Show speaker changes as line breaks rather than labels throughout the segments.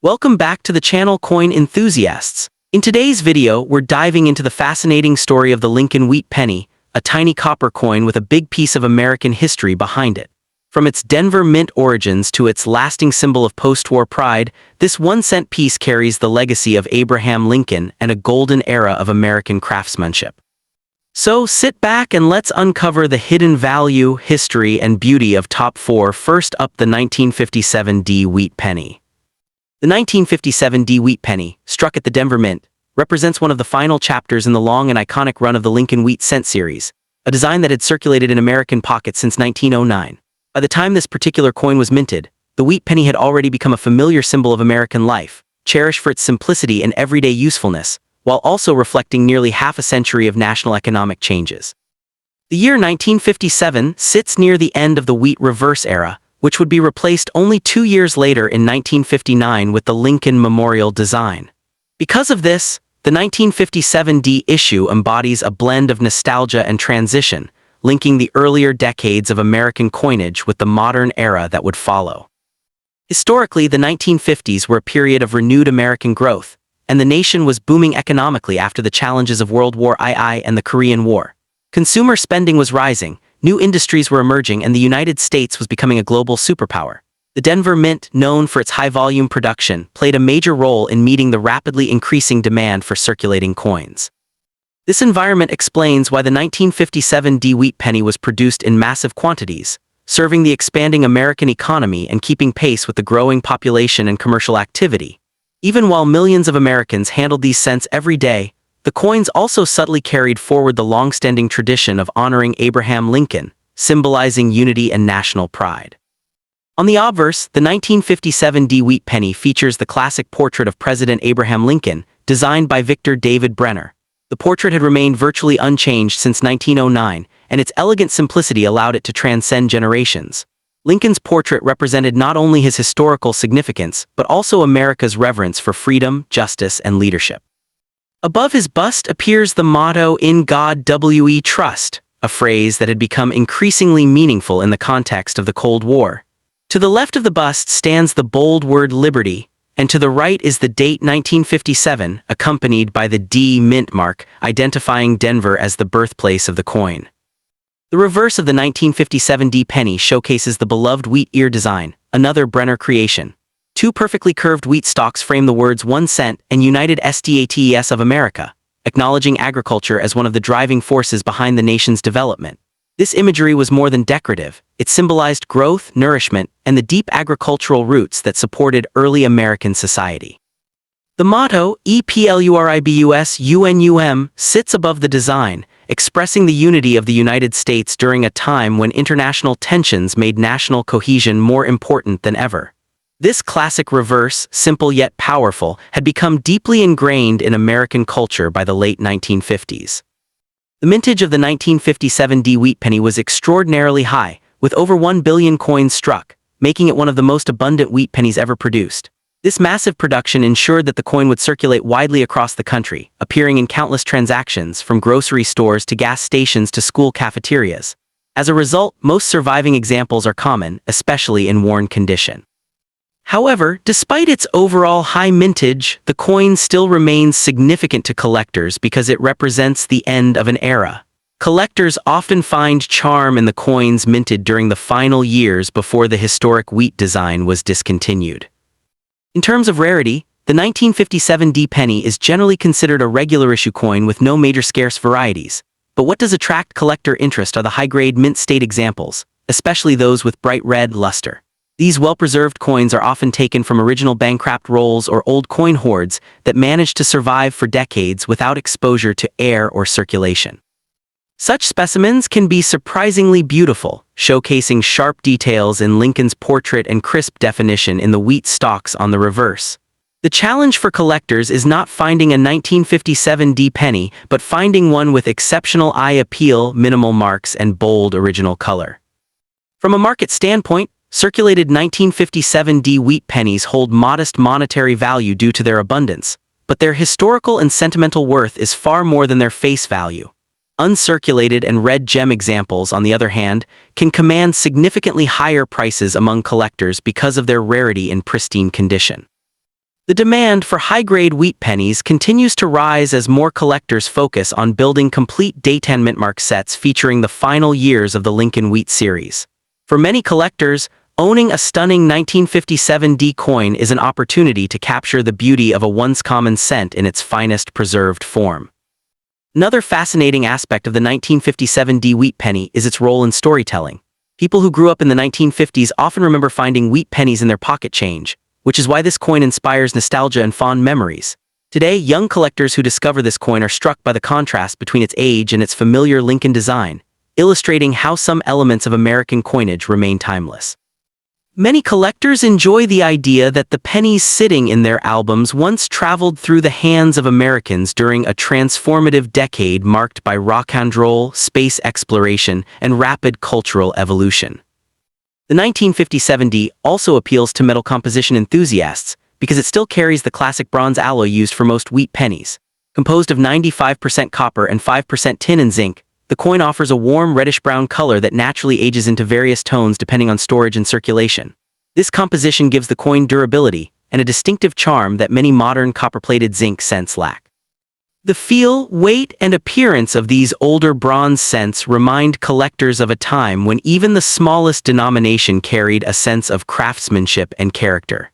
Welcome back to the channel, Coin Enthusiasts. In today's video, we're diving into the fascinating story of the Lincoln Wheat Penny, a tiny copper coin with a big piece of American history behind it. From its Denver Mint origins to its lasting symbol of post-war pride, this 1-cent piece carries the legacy of Abraham Lincoln and a golden era of American craftsmanship. So sit back and let's uncover the hidden value, history, and beauty of top 4. First up, the 1957 Wheat Penny. The 1957 Wheat Penny, struck at the Denver Mint, represents one of the final chapters in the long and iconic run of the Lincoln Wheat Cent series, a design that had circulated in American pockets since 1909. By the time this particular coin was minted, the wheat penny had already become a familiar symbol of American life, cherished for its simplicity and everyday usefulness, while also reflecting nearly half a century of national economic changes. The year 1957 sits near the end of the wheat reverse era, which would be replaced only 2 years later in 1959 with the Lincoln Memorial design. Because of this, the 1957 issue embodies a blend of nostalgia and transition, linking the earlier decades of American coinage with the modern era that would follow. Historically, the 1950s were a period of renewed American growth, and the nation was booming economically after the challenges of World War II and the Korean War. Consumer spending was rising, new industries were emerging, and the United States was becoming a global superpower. The Denver Mint, known for its high-volume production, played a major role in meeting the rapidly increasing demand for circulating coins. This environment explains why the 1957 Wheat Penny was produced in massive quantities, serving the expanding American economy and keeping pace with the growing population and commercial activity. Even while millions of Americans handled these cents every day, the coins also subtly carried forward the long-standing tradition of honoring Abraham Lincoln, symbolizing unity and national pride. On the obverse, the 1957 Wheat Penny features the classic portrait of President Abraham Lincoln, designed by Victor David Brenner. The portrait had remained virtually unchanged since 1909, and its elegant simplicity allowed it to transcend generations. Lincoln's portrait represented not only his historical significance, but also America's reverence for freedom, justice, and leadership. Above his bust appears the motto, "In God We Trust," a phrase that had become increasingly meaningful in the context of the Cold War. To the left of the bust stands the bold word "Liberty," and to the right is the date 1957, accompanied by the D mint mark, identifying Denver as the birthplace of the coin. The reverse of the 1957 penny showcases the beloved wheat ear design, another Brenner creation. 2 perfectly curved wheat stalks frame the words 1 cent and United States of America, acknowledging agriculture as one of the driving forces behind the nation's development. This imagery was more than decorative. It symbolized growth, nourishment, and the deep agricultural roots that supported early American society. The motto, "EPLURIBUS UNUM," sits above the design, expressing the unity of the United States during a time when international tensions made national cohesion more important than ever. This classic reverse, simple yet powerful, had become deeply ingrained in American culture by the late 1950s. The mintage of the 1957 Wheat Penny was extraordinarily high, with over 1 billion coins struck, making it one of the most abundant wheat pennies ever produced. This massive production ensured that the coin would circulate widely across the country, appearing in countless transactions, from grocery stores to gas stations to school cafeterias. As a result, most surviving examples are common, especially in worn condition. However, despite its overall high mintage, the coin still remains significant to collectors because it represents the end of an era. Collectors often find charm in the coins minted during the final years before the historic wheat design was discontinued. In terms of rarity, the 1957 penny is generally considered a regular issue coin with no major scarce varieties. But what does attract collector interest are the high-grade mint state examples, especially those with bright red luster. These well-preserved coins are often taken from original bankrupt rolls or old coin hoards that managed to survive for decades without exposure to air or circulation. Such specimens can be surprisingly beautiful, showcasing sharp details in Lincoln's portrait and crisp definition in the wheat stalks on the reverse. The challenge for collectors is not finding a 1957 penny, but finding one with exceptional eye appeal, minimal marks, and bold original color. From a market standpoint, circulated 1957 wheat pennies hold modest monetary value due to their abundance, but their historical and sentimental worth is far more than their face value. Uncirculated and red gem examples, on the other hand, can command significantly higher prices among collectors because of their rarity and pristine condition. The demand for high-grade wheat pennies continues to rise as more collectors focus on building complete daytime mintmark sets featuring the final years of the Lincoln Wheat series. For many collectors, owning a stunning 1957 D coin is an opportunity to capture the beauty of a once-common cent in its finest preserved form. Another fascinating aspect of the 1957 D wheat penny is its role in storytelling. People who grew up in the 1950s often remember finding wheat pennies in their pocket change, which is why this coin inspires nostalgia and fond memories. Today, young collectors who discover this coin are struck by the contrast between its age and its familiar Lincoln design, illustrating how some elements of American coinage remain timeless. Many collectors enjoy the idea that the pennies sitting in their albums once traveled through the hands of Americans during a transformative decade marked by rock and roll, space exploration, and rapid cultural evolution. The 1957 D also appeals to metal composition enthusiasts because it still carries the classic bronze alloy used for most wheat pennies. Composed of 95% copper and 5% tin and zinc, the coin offers a warm reddish-brown color that naturally ages into various tones depending on storage and circulation. This composition gives the coin durability and a distinctive charm that many modern copper-plated zinc cents lack. The feel, weight, and appearance of these older bronze cents remind collectors of a time when even the smallest denomination carried a sense of craftsmanship and character.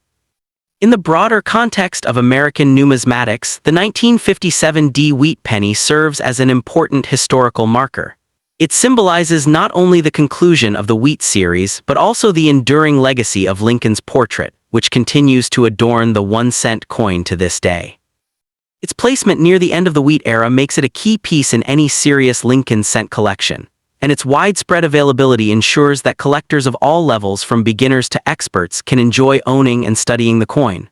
In the broader context of American numismatics, the 1957 D wheat penny serves as an important historical marker. It symbolizes not only the conclusion of the wheat series, but also the enduring legacy of Lincoln's portrait, which continues to adorn the 1-cent coin to this day. Its placement near the end of the wheat era makes it a key piece in any serious Lincoln cent collection, and its widespread availability ensures that collectors of all levels from beginners to experts can enjoy owning and studying the coin.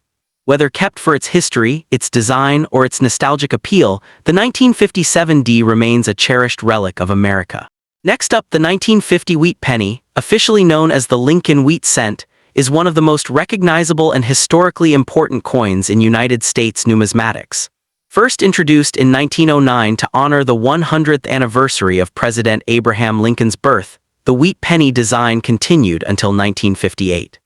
Whether kept for its history, its design, or its nostalgic appeal, the 1957 D remains a cherished relic of America. Next up, the 1950 wheat penny, officially known as the Lincoln Wheat Cent, is one of the most recognizable and historically important coins in United States numismatics. First introduced in 1909 to honor the 100th anniversary of President Abraham Lincoln's birth, the wheat penny design continued until 1958.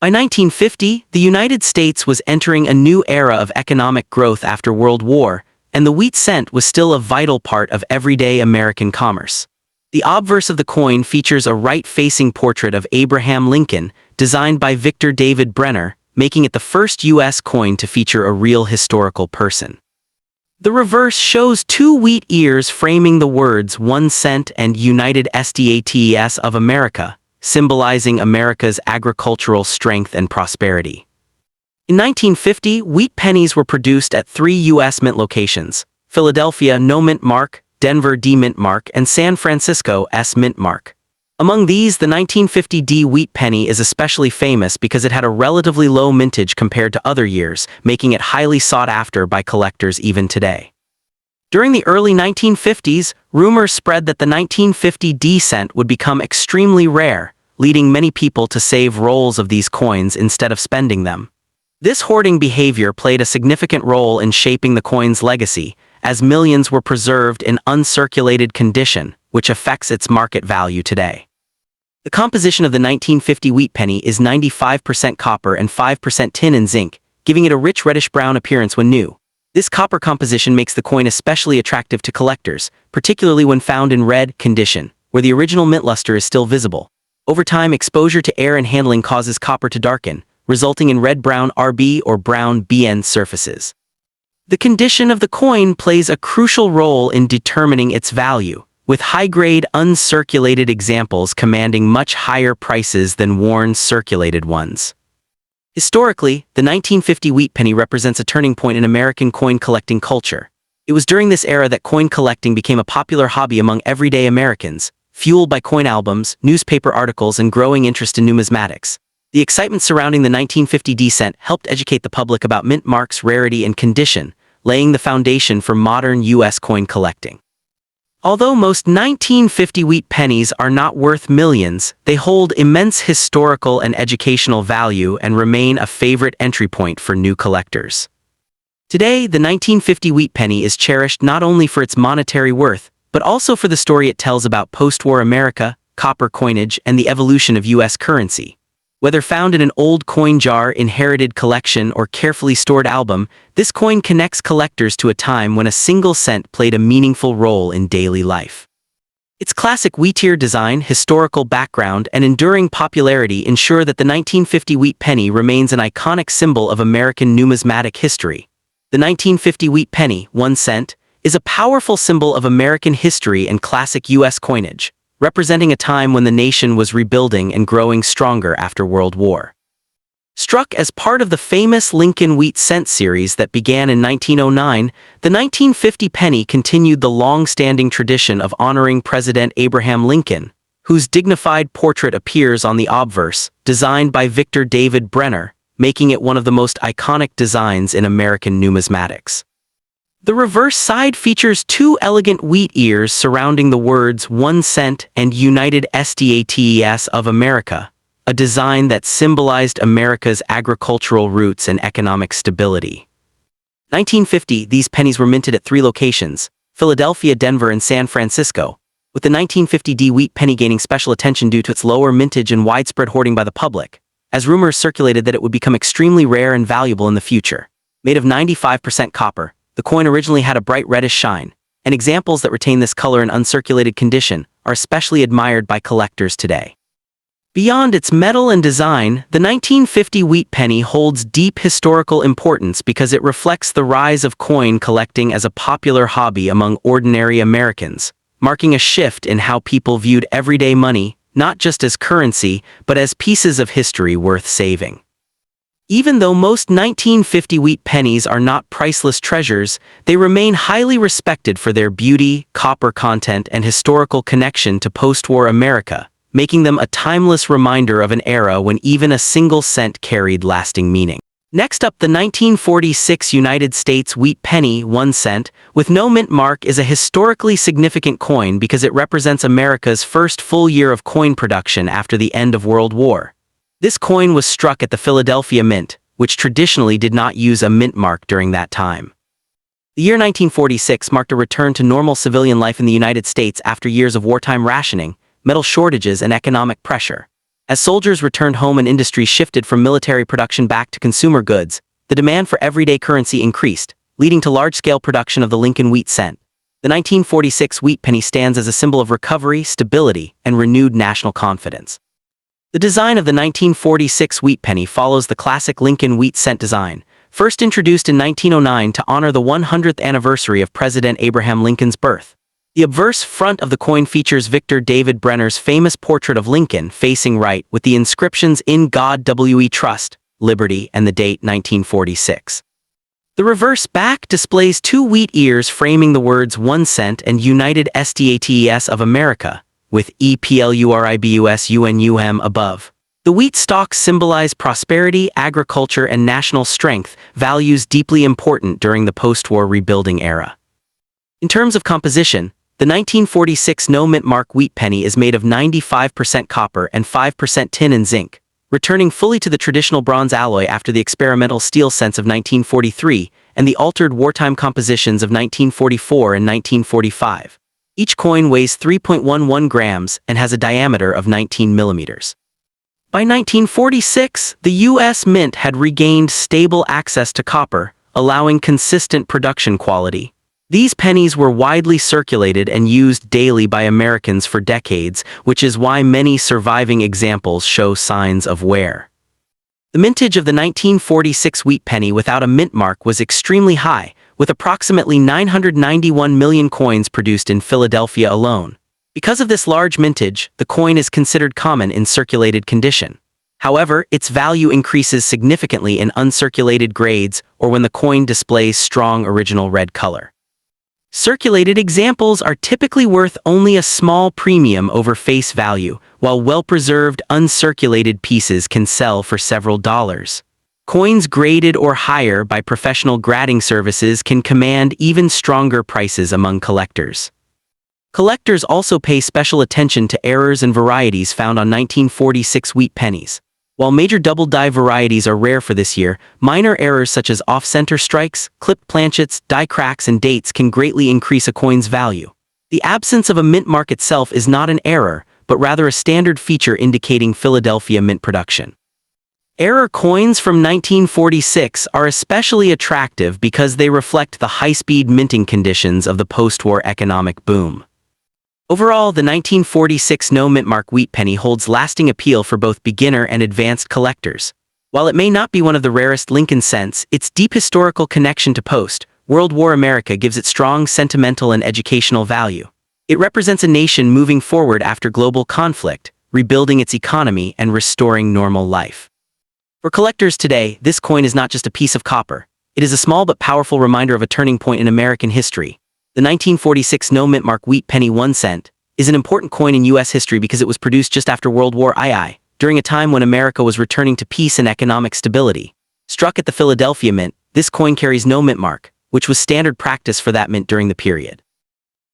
By 1950, the United States was entering a new era of economic growth after World War, and the wheat cent was still a vital part of everyday American commerce. The obverse of the coin features a right-facing portrait of Abraham Lincoln, designed by Victor David Brenner, making it the first U.S. coin to feature a real historical person. The reverse shows two wheat ears framing the words 1 cent and United States of America, symbolizing America's agricultural strength and prosperity. In 1950, wheat pennies were produced at 3 U.S. mint locations: Philadelphia No Mint Mark, Denver D Mint Mark, and San Francisco S Mint Mark. Among these, the 1950 D wheat penny is especially famous because it had a relatively low mintage compared to other years, making it highly sought after by collectors even today. During the early 1950s, rumors spread that the 1950 D cent would become extremely rare, leading many people to save rolls of these coins instead of spending them. This hoarding behavior played a significant role in shaping the coin's legacy, as millions were preserved in uncirculated condition, which affects its market value today. The composition of the 1950 wheat penny is 95% copper and 5% tin and zinc, giving it a rich reddish-brown appearance when new. This copper composition makes the coin especially attractive to collectors, particularly when found in red condition, where the original mint luster is still visible. Over time, exposure to air and handling causes copper to darken, resulting in red-brown RB or brown BN surfaces. The condition of the coin plays a crucial role in determining its value, with high-grade uncirculated examples commanding much higher prices than worn circulated ones. Historically, the 1950 wheat penny represents a turning point in American coin collecting culture. It was during this era that coin collecting became a popular hobby among everyday Americans, fueled by coin albums, newspaper articles, and growing interest in numismatics. The excitement surrounding the 1950 D cent helped educate the public about mint marks' rarity and condition, laying the foundation for modern U.S. coin collecting. Although most 1950 wheat pennies are not worth millions, they hold immense historical and educational value and remain a favorite entry point for new collectors. Today, the 1950 wheat penny is cherished not only for its monetary worth, but also for the story it tells about post-war America, copper coinage, and the evolution of U.S. currency. Whether found in an old coin jar, inherited collection, or carefully stored album, this coin connects collectors to a time when a single cent played a meaningful role in daily life. Its classic wheatear design, historical background, and enduring popularity ensure that the 1950 wheat penny remains an iconic symbol of American numismatic history. The 1950 wheat penny, 1 cent, is a powerful symbol of American history and classic U.S. coinage, representing a time when the nation was rebuilding and growing stronger after World War. Struck as part of the famous Lincoln Wheat Cent series that began in 1909, the 1950 penny continued the long-standing tradition of honoring President Abraham Lincoln, whose dignified portrait appears on the obverse, designed by Victor David Brenner, making it one of the most iconic designs in American numismatics. The reverse side features two elegant wheat ears surrounding the words 1 cent and United States of America, a design that symbolized America's agricultural roots and economic stability. 1950, these pennies were minted at 3 locations, Philadelphia, Denver, and San Francisco, with the 1950 wheat penny gaining special attention due to its lower mintage and widespread hoarding by the public, as rumors circulated that it would become extremely rare and valuable in the future. Made of 95% copper, the coin originally had a bright reddish shine, and examples that retain this color in uncirculated condition are especially admired by collectors today. Beyond its metal and design, the 1950 wheat penny holds deep historical importance because it reflects the rise of coin collecting as a popular hobby among ordinary Americans, marking a shift in how people viewed everyday money, not just as currency, but as pieces of history worth saving. Even though most 1950 wheat pennies are not priceless treasures, they remain highly respected for their beauty, copper content, and historical connection to post-war America, making them a timeless reminder of an era when even a single cent carried lasting meaning. Next up, the 1946 United States wheat penny, 1 cent, with no mint mark, is a historically significant coin because it represents America's first full year of coin production after the end of World War. This coin was struck at the Philadelphia Mint, which traditionally did not use a mint mark during that time. The year 1946 marked a return to normal civilian life in the United States after years of wartime rationing, metal shortages, and economic pressure. As soldiers returned home and industries shifted from military production back to consumer goods, the demand for everyday currency increased, leading to large-scale production of the Lincoln Wheat Cent. The 1946 wheat penny stands as a symbol of recovery, stability, and renewed national confidence. The design of the 1946 wheat penny follows the classic Lincoln Wheat Cent design, first introduced in 1909 to honor the 100th anniversary of President Abraham Lincoln's birth. The obverse front of the coin features Victor David Brenner's famous portrait of Lincoln facing right with the inscriptions "In God We Trust," "Liberty," and the date 1946. The reverse back displays 2 wheat ears framing the words 1 cent and United States of America, with EPLURIBUSUNUM above. The wheat stalks symbolize prosperity, agriculture, and national strength, values deeply important during the post-war rebuilding era. In terms of composition, the 1946 no-mint mark wheat penny is made of 95% copper and 5% tin and zinc, returning fully to the traditional bronze alloy after the experimental steel cents of 1943 and the altered wartime compositions of 1944 and 1945. Each coin weighs 3.11 grams and has a diameter of 19 millimeters. By 1946, the U.S. Mint had regained stable access to copper, allowing consistent production quality. These pennies were widely circulated and used daily by Americans for decades, which is why many surviving examples show signs of wear. The mintage of the 1946 wheat penny without a mint mark was extremely high, with approximately 991 million coins produced in Philadelphia alone. Because of this large mintage, the coin is considered common in circulated condition. However, its value increases significantly in uncirculated grades or when the coin displays strong original red color. Circulated examples are typically worth only a small premium over face value, while well-preserved uncirculated pieces can sell for several dollars. Coins graded or higher by professional grading services can command even stronger prices among collectors. Collectors also pay special attention to errors and varieties found on 1946 wheat pennies. While major double-die varieties are rare for this year, minor errors such as off-center strikes, clipped planchets, die cracks, and dates can greatly increase a coin's value. The absence of a mint mark itself is not an error, but rather a standard feature indicating Philadelphia mint production. Error coins from 1946 are especially attractive because they reflect the high-speed minting conditions of the post-war economic boom. Overall, the 1946 no-mint mark wheat penny holds lasting appeal for both beginner and advanced collectors. While it may not be one of the rarest Lincoln cents, its deep historical connection to post-World War America gives it strong sentimental and educational value. It represents a nation moving forward after global conflict, rebuilding its economy and restoring normal life. For collectors today, this coin is not just a piece of copper. It is a small but powerful reminder of a turning point in American history. The 1946 no-mint mark wheat penny 1 cent is an important coin in U.S. history because it was produced just after World War II, during a time when America was returning to peace and economic stability. Struck at the Philadelphia Mint, this coin carries no mint mark, which was standard practice for that mint during the period.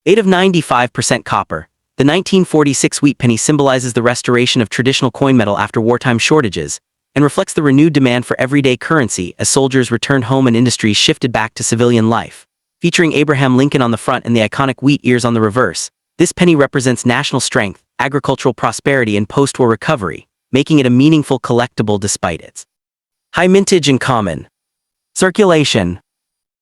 Made of 95% copper, the 1946 wheat penny symbolizes the restoration of traditional coin metal after wartime shortages, and reflects the renewed demand for everyday currency as soldiers returned home and industries shifted back to civilian life. Featuring Abraham Lincoln on the front and the iconic wheat ears on the reverse, this penny represents national strength, agricultural prosperity, and post-war recovery, making it a meaningful collectible despite its high mintage and common circulation.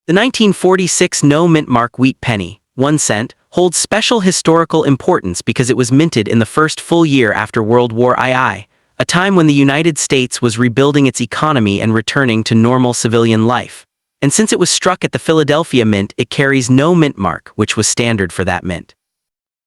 The 1946 no-mint mark wheat penny, 1 cent, holds special historical importance because it was minted in the first full year after World War II, a time when the United States was rebuilding its economy and returning to normal civilian life. And since it was struck at the Philadelphia Mint, it carries no mint mark, which was standard for that mint.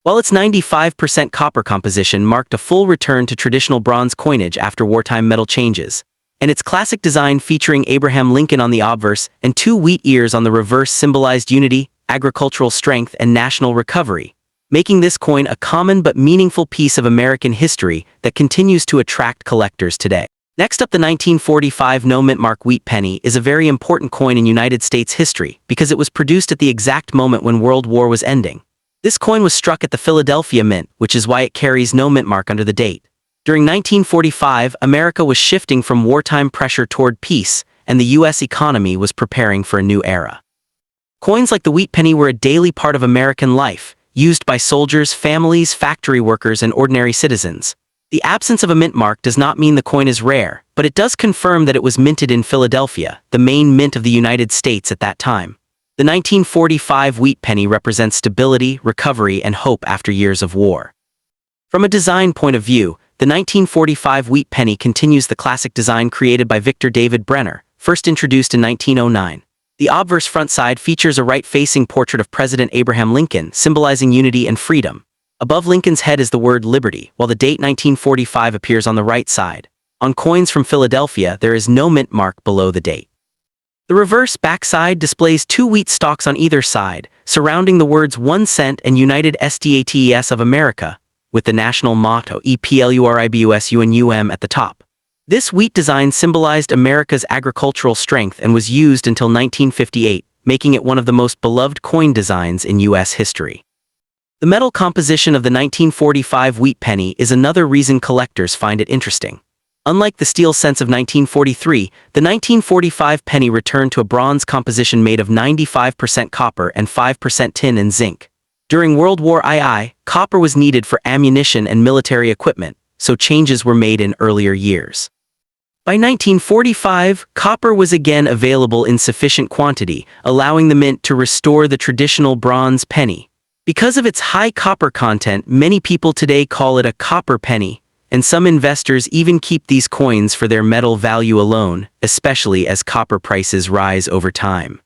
While its 95% copper composition marked a full return to traditional bronze coinage after wartime metal changes, and its classic design featuring Abraham Lincoln on the obverse and 2 wheat ears on the reverse symbolized unity, agricultural strength, and national recovery, making this coin a common but meaningful piece of American history that continues to attract collectors today. Next up, the 1945 no-mint mark wheat penny is a very important coin in United States history because it was produced at the exact moment when World War was ending. This coin was struck at the Philadelphia Mint, which is why it carries no mint mark under the date. During 1945, America was shifting from wartime pressure toward peace, and the U.S. economy was preparing for a new era. Coins like the wheat penny were a daily part of American life, used by soldiers, families, factory workers, and ordinary citizens. The absence of a mint mark does not mean the coin is rare, but it does confirm that it was minted in Philadelphia, the main mint of the United States at that time. The 1945 wheat penny represents stability, recovery, and hope after years of war. From a design point of view, the 1945 wheat penny continues the classic design created by Victor David Brenner, first introduced in 1909. The obverse front side features a right-facing portrait of President Abraham Lincoln, symbolizing unity and freedom. Above Lincoln's head is the word liberty, while the date 1945 appears on the right side. On coins from Philadelphia, there is no mint mark below the date. The reverse backside displays 2 wheat stalks on either side, surrounding the words 1 cent and United States of America, with the national motto EPLURIBUSUNUM at the top. This wheat design symbolized America's agricultural strength and was used until 1958, making it one of the most beloved coin designs in U.S. history. The metal composition of the 1945 wheat penny is another reason collectors find it interesting. Unlike the steel cents of 1943, the 1945 penny returned to a bronze composition made of 95% copper and 5% tin and zinc. During World War II, copper was needed for ammunition and military equipment, so changes were made in earlier years. By 1945, copper was again available in sufficient quantity, allowing the mint to restore the traditional bronze penny. Because of its high copper content, many people today call it a copper penny, and some investors even keep these coins for their metal value alone, especially as copper prices rise over time.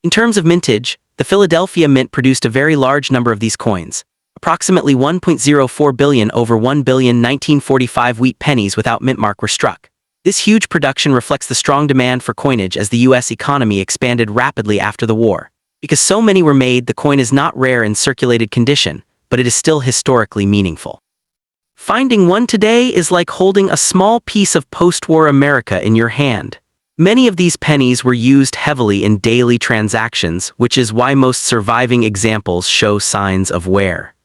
In terms of mintage, the Philadelphia Mint produced a very large number of these coins, approximately 1.04 billion over 1 billion 1945 wheat pennies without mint mark were struck. This huge production reflects the strong demand for coinage as the U.S. economy expanded rapidly after the war. Because so many were made, the coin is not rare in circulated condition, but it is still historically meaningful. Finding one today is like holding a small piece of post-war America in your hand. Many of these pennies were used heavily in daily transactions, which is why most surviving examples show signs of wear.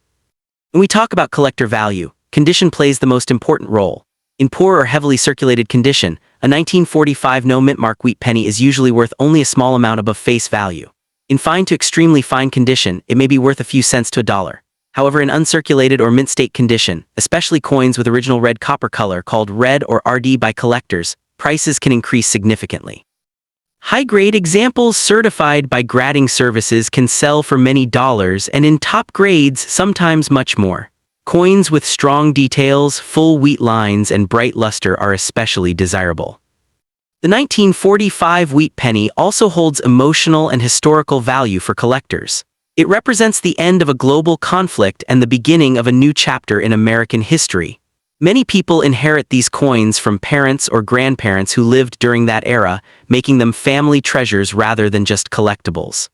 When we talk about collector value, condition plays the most important role. In poor or heavily circulated condition, a 1945 no mint mark wheat penny is usually worth only a small amount above face value. In fine to extremely fine condition, it may be worth a few cents to $1. However, in uncirculated or mint state condition, especially coins with original red copper color called red or RD by collectors, prices can increase significantly. High-grade examples certified by grading services can sell for many dollars, and in top grades, sometimes much more. Coins with strong details, full wheat lines, and bright luster are especially desirable. The 1945 wheat penny also holds emotional and historical value for collectors. It represents the end of a global conflict and the beginning of a new chapter in American history. Many people inherit these coins from parents or grandparents who lived during that era, making them family treasures rather than just collectibles.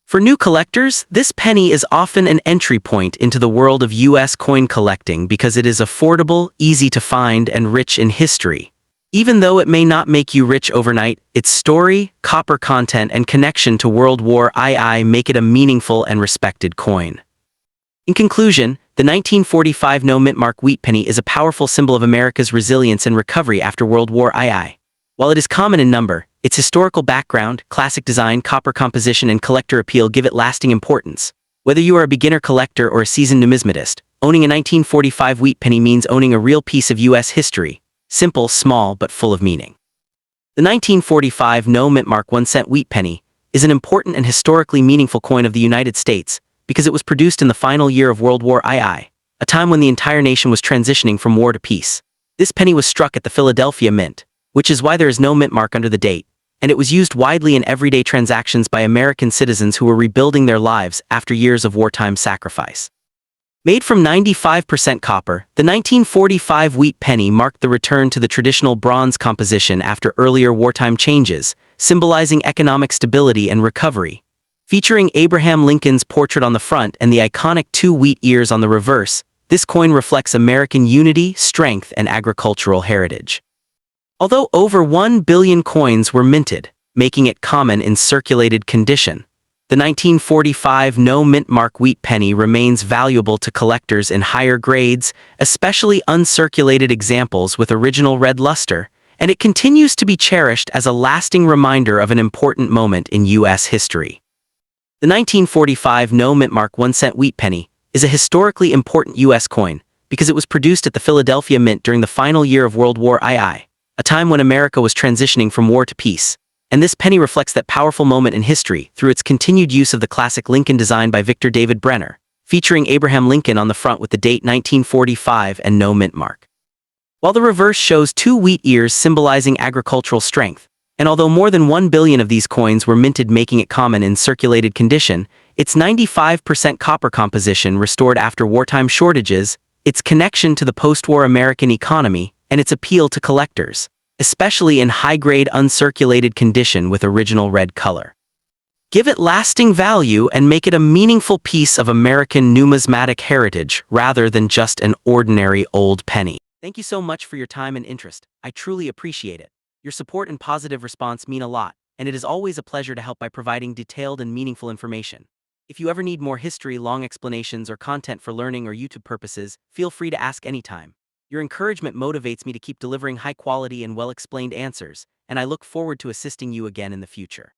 For new collectors, this penny is often an entry point into the world of U.S. coin collecting because it is affordable, easy to find, and rich in history. Even though it may not make you rich overnight, its story, copper content, and connection to World War II make it a meaningful and respected coin. In conclusion, the 1945 no-mint mark wheat penny is a powerful symbol of America's resilience and recovery after World War II. While it is common in number, its historical background, classic design, copper composition, and collector appeal give it lasting importance. Whether you are a beginner collector or a seasoned numismatist, owning a 1945 wheat penny means owning a real piece of U.S. history. Simple, small, but full of meaning. The 1945 no-mint mark 1-cent wheat penny is an important and historically meaningful coin of the United States because it was produced in the final year of World War II, a time when the entire nation was transitioning from war to peace. This penny was struck at the Philadelphia Mint, which is why there is no mint mark under the date, and it was used widely in everyday transactions by American citizens who were rebuilding their lives after years of wartime sacrifice. Made from 95% copper, the 1945 wheat penny marked the return to the traditional bronze composition after earlier wartime changes, symbolizing economic stability and recovery. Featuring Abraham Lincoln's portrait on the front and the iconic 2 wheat ears on the reverse, this coin reflects American unity, strength, and agricultural heritage. Although over 1 billion coins were minted, making it common in circulated condition, the 1945 no-mint mark wheat penny remains valuable to collectors in higher grades, especially uncirculated examples with original red luster, and it continues to be cherished as a lasting reminder of an important moment in U.S. history. The 1945 no-mint mark 1-cent wheat penny is a historically important U.S. coin because it was produced at the Philadelphia Mint during the final year of World War II, a time when America was transitioning from war to peace. And this penny reflects that powerful moment in history through its continued use of the classic Lincoln design by Victor David Brenner, featuring Abraham Lincoln on the front with the date 1945 and no mint mark. While the reverse shows 2 wheat ears symbolizing agricultural strength, and although more than 1 billion of these coins were minted making it common in circulated condition, its 95% copper composition restored after wartime shortages, its connection to the post-war American economy, and its appeal to collectors, especially in high-grade uncirculated condition with original red color. Give it lasting value and make it a meaningful piece of American numismatic heritage rather than just an ordinary old penny. Thank you so much for your time and interest. I truly appreciate it. Your support and positive response mean a lot, and it is always a pleasure to help by providing detailed and meaningful information. If you ever need more history, long explanations, or content for learning or YouTube purposes, feel free to ask anytime. Your encouragement motivates me to keep delivering high-quality and well-explained answers, and I look forward to assisting you again in the future.